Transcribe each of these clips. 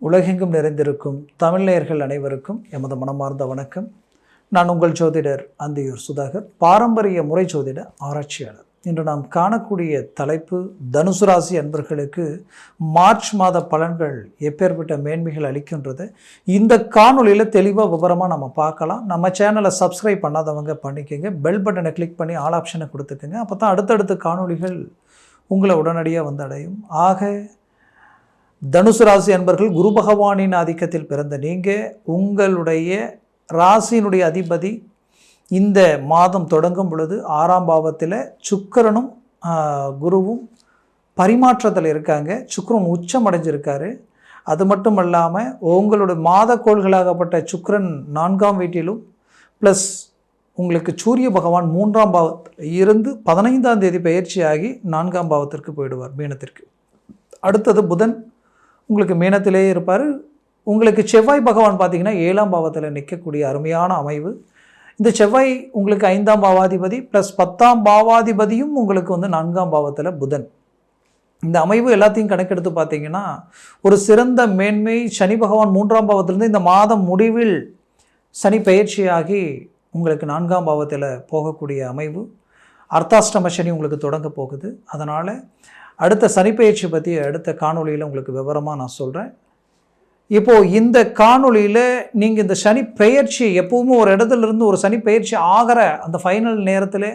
உலகெங்கும் நிறைந்திருக்கும் தமிழ் நேயர்கள் அனைவருக்கும் எமது மனமார்ந்த வணக்கம். நான் உங்கள் ஜோதிடர் அந்தியூர் சுதாகர், பாரம்பரிய முறை ஜோதிட ஆராய்ச்சியாளர். இன்று நாம் காணக்கூடிய தலைப்பு, தனுசு ராசி அன்பர்களுக்கு மார்ச் மாத பலன்கள் எப்பேற்பட்ட மேன்மைகள் அளிக்கின்றது. இந்த காணொலியில் தெளிவாக விவரமாக நம்ம பார்க்கலாம். நம்ம சேனலை சப்ஸ்கிரைப் பண்ணாதவங்க பண்ணிக்கோங்க, பெல் பட்டனை கிளிக் பண்ணி ஆல் ஆப்ஷனை கொடுத்துக்கோங்க. அப்போ தான் அடுத்தடுத்த காணொலிகள் உங்களை உடனடியாக வந்து அடையும். ஆக தனுசு ராசி அன்பர்கள், குரு பகவானின் ஆதிக்கத்தில் பிறந்த நீங்கள், உங்களுடைய ராசியினுடைய அதிபதி இந்த மாதம் தொடங்கும் பொழுது 6ஆம் பாவத்தில் சுக்கிரனும் குருவும் பரிமாற்றத்தில் இருக்காங்க. சுக்கிரன் உச்சம் அடைஞ்சிருக்காரு. அது மட்டும் இல்லாமல் உங்களுடைய மாதக்கோள்களாகப்பட்ட சுக்கிரன் 4ஆம் வீட்டிலும் ப்ளஸ் உங்களுக்கு சூரிய பகவான் 3ஆம் பாவத்தில் இருந்து 15ஆம் தேதி பயிற்சியாகி 4ஆம் பாவத்திற்கு போயிடுவார், மீனத்திற்கு. அடுத்தது புதன் உங்களுக்கு மீனத்திலே இருப்பார். உங்களுக்கு செவ்வாய் பகவான் பார்த்திங்கன்னா 7ஆம் பாவத்தில் நிற்கக்கூடிய அருமையான அமைவு. இந்த செவ்வாய் உங்களுக்கு 5ஆம் பாவாதிபதி ப்ளஸ் 10ஆம் பாவாதிபதியும் உங்களுக்கு வந்து 4ஆம் பாவத்தில் புதன். இந்த அமைவு எல்லாத்தையும் கணக்கெடுத்து பார்த்திங்கன்னா ஒரு சிறந்த மேன்மை. சனி பகவான் 3ஆம் பாவத்திலிருந்து இந்த மாதம் முடிவில் சனி பயிற்சியாகி உங்களுக்கு 4ஆம் பாவத்தில் போகக்கூடிய அமைவு. அர்த்தாஷ்டம சனி உங்களுக்கு தொடங்க போகுது. அதனால் அடுத்த சனிப்பெயர்ச்சி பற்றி அடுத்த காணொலியில் உங்களுக்கு விவரமாக நான் சொல்கிறேன். இப்போது இந்த காணொலியில் நீங்கள் இந்த சனி பெயர்ச்சி எப்போவுமே ஒரு இடத்துலேருந்து ஒரு சனி பெயர்ச்சி ஆகிற அந்த ஃபைனல் நேரத்தில்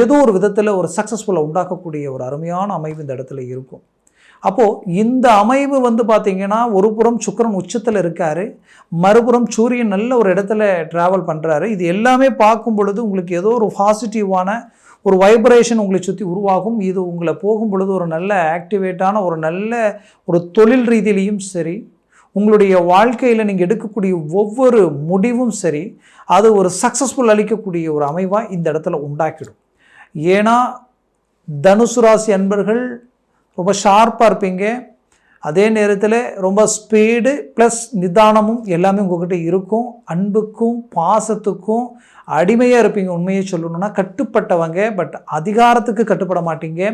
ஏதோ ஒரு விதத்தில் ஒரு சக்ஸஸ்ஃபுல்லாக உண்டாக்கக்கூடிய ஒரு அருமையான அமைவு இந்த இடத்துல இருக்கும். அப்போது இந்த அமைவு வந்து பார்த்திங்கன்னா, ஒரு புறம் சுக்கிரன் உச்சத்தில் இருக்கார், மறுபுறம் சூரியன் நல்ல ஒரு இடத்துல ட்ராவல் பண்ணுறாரு. இது எல்லாமே பார்க்கும் பொழுது உங்களுக்கு ஏதோ ஒரு பாசிட்டிவான ஒரு வைப்ரேஷன் உங்களை சுற்றி உருவாகும். இது உங்களை போகும் பொழுது ஒரு நல்ல ஆக்டிவேட்டான ஒரு நல்ல ஒரு தொழில் ரீதியிலையும் சரி, உங்களுடைய வாழ்க்கையில் நீங்கள் எடுக்கக்கூடிய ஒவ்வொரு முடிவும் சரி, அது ஒரு சக்ஸஸ்ஃபுல் அளிக்கக்கூடிய ஒரு அமைவாக இந்த இடத்துல உண்டாக்கிடும். ஏன்னா தனுசு ராசி அன்பர்கள் ரொம்ப ஷார்ப்பாக இருப்பீங்க. அதே நேரத்தில் ரொம்ப ஸ்பீடு ப்ளஸ் நிதானமும் எல்லாமே உங்கள்கிட்ட இருக்கும். அன்புக்கும் பாசத்துக்கும் அடிமையாக இருப்பீங்க. உண்மையை சொல்லணும்னா கட்டுப்பட்டவங்க, பட் அதிகாரத்துக்கு கட்டுப்பட மாட்டீங்க.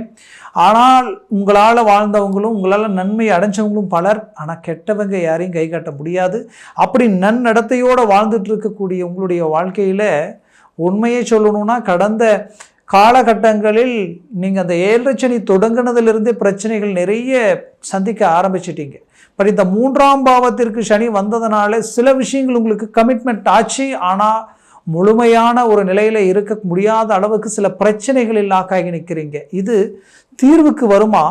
ஆனால் உங்களால் வாழ்ந்தவங்களும் உங்களால் நன்மை அடைஞ்சவங்களும் பலர். ஆனால் கெட்டவங்க யாரையும் கை காட்ட முடியாது. அப்படி நன்னடத்தையோடு வாழ்ந்துட்டு இருக்கக்கூடிய உங்களுடைய வாழ்க்கையில் உண்மையை சொல்லணும்னா கடந்த காலகட்டங்களில் நீங்கள் அந்த 7 சனி தொடங்கினதிலிருந்தே பிரச்சனைகள் நிறைய சந்திக்க ஆரம்பிச்சிட்டீங்க. பட் இந்த 3ஆம் பாவத்திற்கு சனி வந்ததுனால சில விஷயங்கள் உங்களுக்கு கமிட்மெண்ட் ஆச்சு. ஆனால் முழுமையான ஒரு நிலையில் இருக்க முடியாத அளவுக்கு சில பிரச்சனைகளில் லாக்காகி நிற்கிறீங்க. இது தீர்வுக்கு வருமா?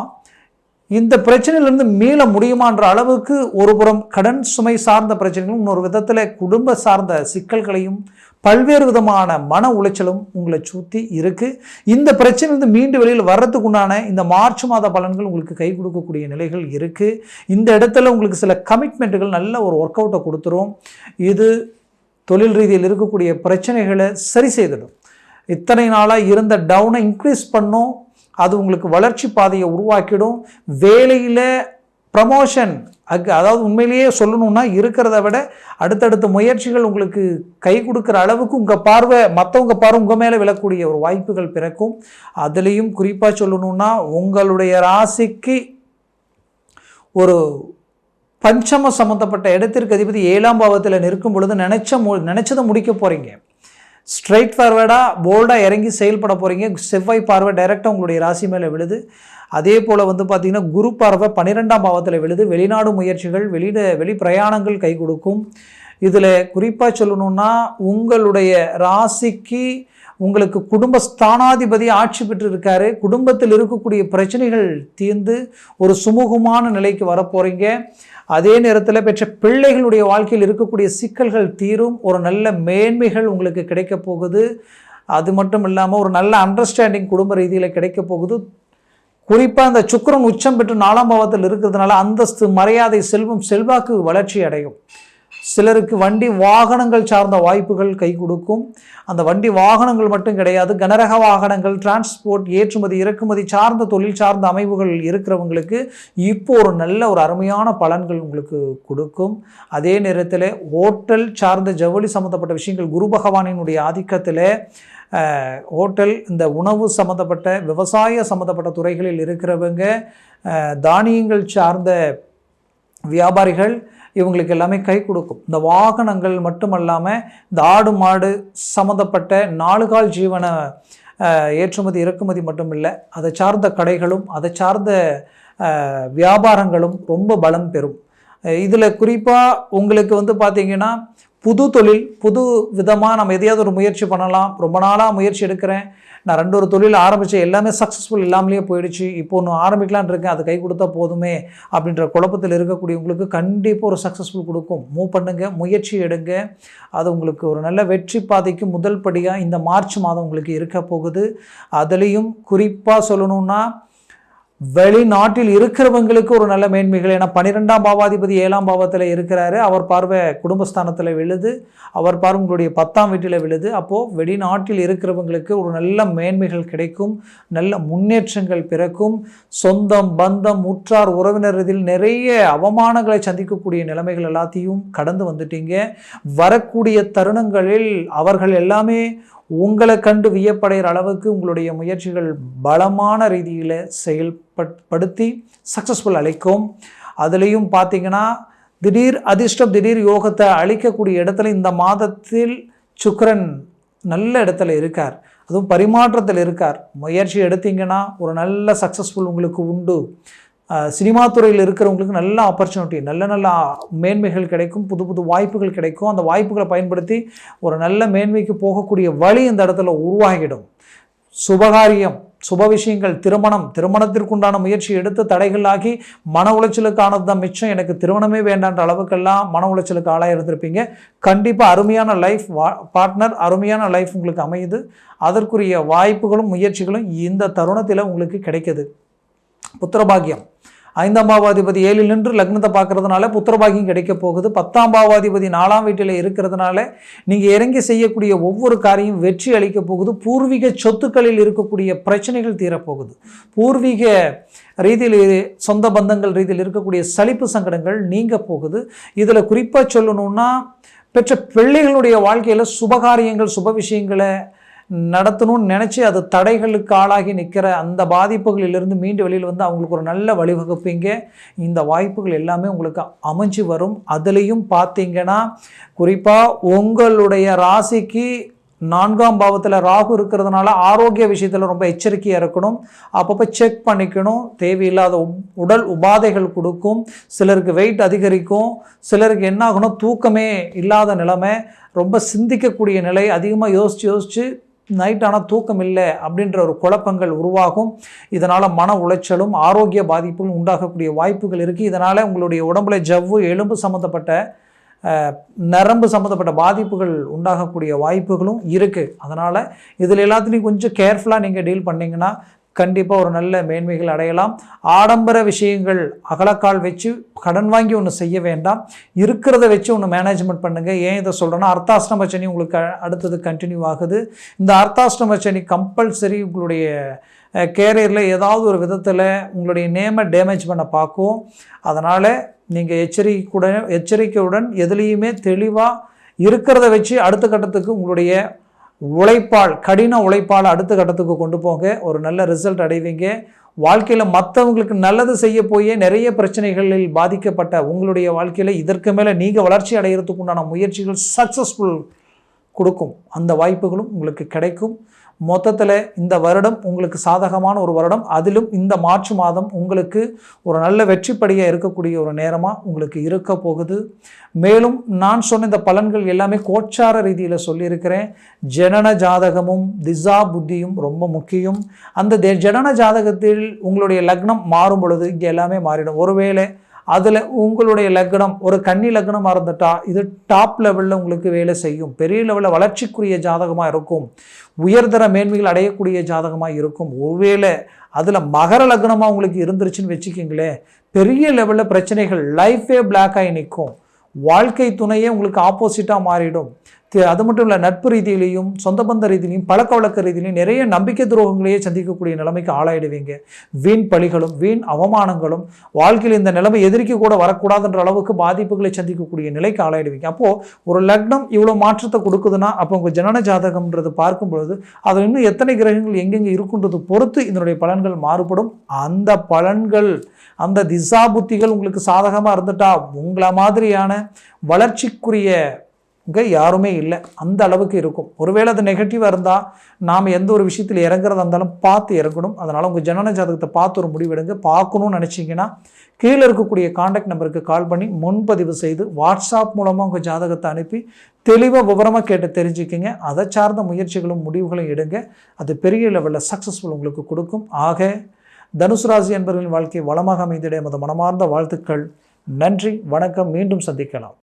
இந்த பிரச்சனையிலிருந்து மீள முடியுமான்ற அளவுக்கு ஒரு புறம் கடன் சுமை சார்ந்த பிரச்சனைகளும், இன்னொரு விதத்தில் குடும்ப சார்ந்த சிக்கல்களையும், பல்வேறு விதமான மன உளைச்சலும் உங்களை சுற்றி இருக்குது. இந்த பிரச்சனையிலிருந்து மீண்டு வெளியில் வர்றதுக்குண்டான இந்த மார்ச் மாத பலன்கள் உங்களுக்கு கை கொடுக்கக்கூடிய நிலைகள் இருக்குது. இந்த இடத்துல உங்களுக்கு சில கமிட்மெண்ட்டுகள் நல்ல ஒரு ஒர்க் அவுட்டை கொடுத்துரும். இது தொழில் ரீதியில் இருக்கக்கூடிய பிரச்சனைகளை சரி செய்திடும். இத்தனை நாளாக இருந்த டவுனை இன்க்ரீஸ் பண்ணும். அது உங்களுக்கு வளர்ச்சி பாதையை உருவாக்கிடும். வேலையில் ப்ரமோஷன், அதாவது உண்மையிலேயே சொல்லணும்னா இருக்கிறத விட அடுத்தடுத்த முயற்சிகள் உங்களுக்கு கை கொடுக்குற அளவுக்கு உங்கள் பார்வை, மற்றவங்க பார்வை உங்கள் மேலே விழக்கூடிய ஒரு வாய்ப்புகள் பிறக்கும். அதுலேயும் குறிப்பாக சொல்லணும்னா உங்களுடைய ராசிக்கு ஒரு பஞ்சம சம்மந்தப்பட்ட இடத்திற்கு அதிபதி 7ஆம் பாவத்தில் நிற்கும் பொழுது நினச்சதை முடிக்க போகிறீங்க. ஸ்ட்ரைட் ஃபார்வேர்டாக போல்டாக இறங்கி செயல்பட போகிறீங்க. செவ்வாய் பார்வை டைரெக்டாக உங்களுடைய ராசி மேலே விழுது. அதே போல் வந்து பார்த்திங்கன்னா குரு பார்வை 12ஆம் பாவத்தில் விழுது. வெளிநாடு முயற்சிகள், வெளி பிரயாணங்கள் கை கொடுக்கும். இதில் குறிப்பாக சொல்லணுன்னா உங்களுடைய ராசிக்கு உங்களுக்கு குடும்ப ஸ்தானாதிபதி ஆட்சி பெற்று இருக்காரு. குடும்பத்தில் இருக்கக்கூடிய பிரச்சனைகள் தீர்ந்து ஒரு சுமூகமான நிலைக்கு வரப்போகிறீங்க. அதே நேரத்தில் பெற்ற பிள்ளைகளுடைய வாழ்க்கையில் இருக்கக்கூடிய சிக்கல்கள் தீரும். ஒரு நல்ல மேன்மைகள் உங்களுக்கு கிடைக்க போகுது. அது மட்டும் இல்லாமல் ஒரு நல்ல அண்டர்ஸ்டாண்டிங் குடும்ப ரீதியில் கிடைக்க போகுது. குறிப்பாக அந்த சுக்கிரன் உச்சம் பெற்று 4ஆம் பாவத்தில் இருக்கிறதுனால அந்தஸ்து, மரியாதை, செல்வம், செல்வாக்கு வளர்ச்சி அடையும். சிலருக்கு வண்டி வாகனங்கள் சார்ந்த வாய்ப்புகள் கை கொடுக்கும். அந்த வண்டி வாகனங்கள் மட்டும் கிடையாது, கனரக வாகனங்கள், டிரான்ஸ்போர்ட், ஏற்றுமதி இறக்குமதி சார்ந்த தொழில் சார்ந்த அமைப்புகள் இருக்கிறவங்களுக்கு இப்போ ஒரு நல்ல ஒரு அருமையான பலன்கள் உங்களுக்கு கொடுக்கும். அதே நேரத்தில் ஹோட்டல் சார்ந்த ஜவுளி சம்மந்தப்பட்ட விஷயங்கள், குரு பகவானினுடைய ஆதிக்கத்தில் ஹோட்டல், இந்த உணவு சம்மந்தப்பட்ட, விவசாய சம்மந்தப்பட்ட துறைகளில் இருக்கிறவங்க, தானியங்கள் சார்ந்த வியாபாரிகள் இவங்களுக்கு எல்லாமே கை கொடுக்கும். இந்த வாகனங்கள் மட்டுமல்லாமல் இந்த ஆடு மாடு சம்மந்தப்பட்ட 4 கால் ஜீவன ஏற்றுமதி இறக்குமதி மட்டும் இல்லை, அதை சார்ந்த கடைகளும் அதை சார்ந்த வியாபாரங்களும் ரொம்ப பலம் பெறும். இதில் குறிப்பாக உங்களுக்கு பார்த்திங்கன்னா புது தொழில், புது விதமாக நம்ம எதையாவது ஒரு முயற்சி பண்ணலாம். ரொம்ப நாளாக முயற்சி எடுக்கிறேன், நான் 2 தொழில் ஆரம்பித்தேன், எல்லாமே சக்ஸஸ்ஃபுல் இல்லாமலே போயிடுச்சு, இப்போ ஒன்று ஆரம்பிக்கலான் இருக்கேன், அது கை கொடுத்தா போதுமே அப்படின்ற குழப்பத்தில் இருக்கக்கூடியவங்களுக்கு கண்டிப்பாக ஒரு சக்ஸஸ்ஃபுல் கொடுக்கும். மூவ் பண்ணுங்கள், முயற்சி எடுங்க. அது உங்களுக்கு ஒரு நல்ல வெற்றி பாதைக்கு முதல் படியாக இந்த மார்ச் மாதம் உங்களுக்கு இருக்க போகுது. அதுலேயும் குறிப்பாக சொல்லணுன்னா வெளிநாட்டில் இருக்கிறவங்களுக்கு ஒரு நல்ல மேன்மைகள். ஏன்னா 12ஆம் பாவாதிபதி 7ஆம் பாவத்தில் இருக்கிறாரு, அவர் பார்வை குடும்பஸ்தானத்தில் விழுது, அவர் பார்வை உங்களுடைய 10ஆம் வீட்டில் விழுது. அப்போது வெளிநாட்டில் இருக்கிறவங்களுக்கு ஒரு நல்ல மேன்மைகள் கிடைக்கும், நல்ல முன்னேற்றங்கள் பிறக்கும். சொந்தம் பந்தம் உற்றார் உறவினர் இதில் நிறைய அவமானங்களை சந்திக்கக்கூடிய நிலைமைகள் எல்லாத்தையும் கடந்து வந்துட்டீங்க. வரக்கூடிய தருணங்களில் அவர்கள் எல்லாமே உங்களை கண்டு வியப்படைகிற அளவுக்கு உங்களுடைய முயற்சிகள் பலமான ரீதியில் செயல்படுத்தி சக்ஸஸ்ஃபுல் அளிக்கும். அதுலேயும் பார்த்திங்கன்னா திடீர் அதிர்ஷ்டம், திடீர் யோகத்தை அளிக்கக்கூடிய இடத்துல இந்த மாதத்தில் சுக்கிரன் நல்ல இடத்துல இருக்கார், அதுவும் பரிமாற்றத்தில் இருக்கார். முயற்சி எடுத்தீங்கன்னா ஒரு நல்ல சக்ஸஸ்ஃபுல் உங்களுக்கு உண்டு. சினிமா துறையில் இருக்கிறவங்களுக்கு நல்ல ஆப்பர்ச்சுனிட்டி, நல்ல மேன்மைகள் கிடைக்கும், புது புது வாய்ப்புகள் கிடைக்கும். அந்த வாய்ப்புகளை பயன்படுத்தி ஒரு நல்ல மேன்மைக்கு போகக்கூடிய வழி இந்த இடத்துல உருவாகிடும். சுபகாரியம், சுப விஷயங்கள், திருமணத்திற்குண்டான முயற்சி எடுத்து தடைகளாகி மன உளைச்சலுக்கானது தான் மிச்சம், எனக்கு திருமணமே வேண்டான்ற அளவுக்கெல்லாம் மன உளைச்சலுக்கு ஆளாக இருந்திருப்பீங்க. கண்டிப்பாக அருமையான லைஃப் பார்ட்னர், அருமையான லைஃப் உங்களுக்கு அமையுது. அதற்குரிய வாய்ப்புகளும் முயற்சிகளும் இந்த தருணத்தில் உங்களுக்கு கிடைக்குது. புத்திரபாகியம், 5ஆம் பாவாதிபதி 7ல் நின்று லக்னத்தை பார்க்கறதுனால புத்திரபாகியம் கிடைக்க போகுது. 10ஆம் பாவாதிபதி 4ஆம் வீட்டில் இருக்கிறதுனால நீங்கள் இறங்கி செய்யக்கூடிய ஒவ்வொரு காரியம் வெற்றி அளிக்க போகுது. பூர்வீக சொத்துக்களில் இருக்கக்கூடிய பிரச்சனைகள் தீரப்போகுது. பூர்வீக ரீதியில், சொந்த பந்தங்கள் ரீதியில் இருக்கக்கூடிய சலிப்பு சங்கடங்கள் நீங்க போகுது. இதில் குறிப்பாக சொல்லணும்னா பெற்ற பிள்ளைகளுடைய வாழ்க்கையில் சுபகாரியங்கள், சுப விஷயங்களை நடத்தணும்னு நினச்சி அது தடைகளுக்கு ஆளாகி நிற்கிற அந்த பாதிப்புகளிலிருந்து மீண்டு வெளியில் வந்து அவங்களுக்கு ஒரு நல்ல வழிவகுப்பீங்க. இந்த வாய்ப்புகள் எல்லாமே உங்களுக்கு அமைஞ்சு வரும். அதுலேயும் பார்த்தீங்கன்னா குறிப்பாக உங்களுடைய ராசிக்கு 4ஆம் பாவத்தில் ராகு இருக்கிறதுனால ஆரோக்கிய விஷயத்தில் ரொம்ப எச்சரிக்கையாக இருக்கணும். அப்பப்போ செக் பண்ணிக்கணும். தேவையில்லாத உடல் உபாதைகள் கொடுக்கும். சிலருக்கு வெயிட் அதிகரிக்கும், சிலருக்கு என்ன ஆகணும், தூக்கமே இல்லாத நிலைமை, ரொம்ப சிந்திக்கக்கூடிய நிலை, அதிகமாக யோசித்து நைட் ஆனால் தூக்கம் இல்லை அப்படின்ற ஒரு குழப்பங்கள் உருவாகும். இதனால் மன உளைச்சலும் ஆரோக்கிய பாதிப்புகளும் உண்டாகக்கூடிய வாய்ப்புகள் இருக்குது. இதனால் உங்களுடைய உடம்புல ஜவ்வு, எலும்பு சம்மந்தப்பட்ட நரம்பு சம்மந்தப்பட்ட பாதிப்புகள் உண்டாகக்கூடிய வாய்ப்புகளும் இருக்குது. அதனால் இதில் எல்லாத்துலேயும் கொஞ்சம் கேர்ஃபுல்லாக நீங்கள் டீல் பண்ணிங்கன்னா கண்டிப்பாக ஒரு நல்ல மேன்மைகள் அடையலாம். ஆடம்பர விஷயங்கள் அகலக்கால் வச்சு கடன் வாங்கி ஒன்று செய்ய வேண்டாம், இருக்கிறத வச்சு ஒன்று மேனேஜ்மெண்ட் பண்ணுங்கள். ஏன் இதை சொல்கிறேன்னா அர்த்தாஷ்டம சனி உங்களுக்கு அடுத்தது கண்டினியூ ஆகுது. இந்த அர்த்தாஷ்டம சனி கம்பல்சரி உங்களுடைய கேரியரில் ஏதாவது ஒரு விதத்தில் உங்களுடைய நேமை டேமேஜ் பண்ண பார்க்கும். அதனால் நீங்கள் எச்சரிக்கையுடன் எதுலேயுமே தெளிவாக இருக்கிறத வச்சு அடுத்த கட்டத்துக்கு உங்களுடைய உழைப்பால், கடின உழைப்பால் அடுத்த கட்டத்துக்கு கொண்டு போங்க. ஒரு நல்ல ரிசல்ட் அடைவீங்க. வாழ்க்கையில் மற்றவங்களுக்கு நல்லது செய்ய போயே நிறைய பிரச்சனைகளில் பாதிக்கப்பட்ட உங்களுடைய வாழ்க்கையில் இதற்கு மேலே நீங்கள் வளர்ச்சி அடைகிறதுக்கு உண்டான முயற்சிகள் சக்ஸஸ்ஃபுல் கொடுக்கும். அந்த வாய்ப்புகளும் உங்களுக்கு கிடைக்கும். மொத்தத்தில் இந்த வருடம் உங்களுக்கு சாதகமான ஒரு வருடம். அதிலும் இந்த மார்ச் மாதம் உங்களுக்கு ஒரு நல்ல வெற்றிப்படியாக இருக்கக்கூடிய ஒரு நேரமாக உங்களுக்கு இருக்க போகுது. மேலும் நான் சொன்ன இந்த பலன்கள் எல்லாமே கோச்சார ரீதியில் சொல்லியிருக்கிறேன். ஜனன ஜாதகமும் திசா புத்தியும் ரொம்ப முக்கியம். அந்த ஜனன ஜாதகத்தில் உங்களுடைய லக்னம் மாறும் பொழுது இங்கே எல்லாமே மாறிடும். ஒருவேளை அதில் உங்களுடைய லக்னம் ஒரு கன்னி லக்னமாக இருந்துட்டா இது டாப் லெவலில் உங்களுக்கு வேலை செய்யும். பெரிய லெவலில் வளர்ச்சிக்குரிய ஜாதகமாக இருக்கும். உயர்தர மேன்மைகள் அடையக்கூடிய ஜாதகமாக இருக்கும். ஒருவேளை அதில் மகர லக்னமாக உங்களுக்கு இருந்துருச்சுன்னு வச்சுக்கிங்களேன், பெரிய லெவலில் பிரச்சனைகள், லைஃபே பிளாக் ஆகி நிற்கும். வாழ்க்கை துணையே உங்களுக்கு ஆப்போசிட்டாக மாறிடும். அது மட்டும் இல்லை, நட்பு ரீதியிலையும் சொந்த பந்த ரீதியிலையும் பழக்க வழக்க ரீதியிலையும் நிறைய நம்பிக்கை துரோகங்களையே சந்திக்கக்கூடிய நிலைமைக்கு ஆளாயிடுவீங்க. வீண் பழிகளும் வீண் அவமானங்களும் வாழ்க்கையில் இந்த நிலைமை எதிர்க்கு கூட வரக்கூடாதுன்ற அளவுக்கு பாதிப்புகளை சந்திக்கக்கூடிய நிலைக்கு ஆளாயிடுவீங்க. அப்போது ஒரு லக்னம் இவ்வளோ மாற்றத்தை கொடுக்குதுன்னா அப்போ உங்கள் ஜனன ஜாதகம்ன்றது பார்க்கும்பொழுது அதில் இன்னும் எத்தனை கிரகங்கள் எங்கெங்கே இருக்குன்றது பொறுத்து இதனுடைய பலன்கள் மாறுபடும். அந்த பலன்கள், அந்த திசா புத்திகள் உங்களுக்கு சாதகமாக இருந்துட்டா உங்களை மாதிரியான வளர்ச்சிக்குரிய யாருமே இல்லை, அந்த அளவுக்கு இருக்கும். ஒருவேளை அது நெகட்டிவாக இருந்தால் நாம் எந்த ஒரு விஷயத்தில் இறங்குறதா இருந்தாலும் பார்த்து இறங்கணும். அதனால் உங்கள் ஜனன ஜாதகத்தை பார்த்து ஒரு முடிவெடுங்க. பார்க்கணும்னு நினச்சிங்கன்னா கீழே இருக்கக்கூடிய காண்டாக்ட் நம்பருக்கு கால் பண்ணி முன்பதிவு செய்து வாட்ஸ்அப் மூலமாக உங்கள் ஜாதகத்தை அனுப்பி தெளிவாக விவரமாக கேட்டு தெரிஞ்சுக்கிங்க. அதை சார்ந்த முயற்சிகளும் முடிவுகளும் எடுங்க. அது பெரிய லெவலில் சக்ஸஸ்ஃபுல் உங்களுக்கு கொடுக்கும். ஆக தனுசு ராசி என்பவர்களின் வாழ்க்கை வளமாக அமைந்திட எமது மனமார்ந்த வாழ்த்துக்கள். நன்றி, வணக்கம். மீண்டும் சந்திக்கலாம்.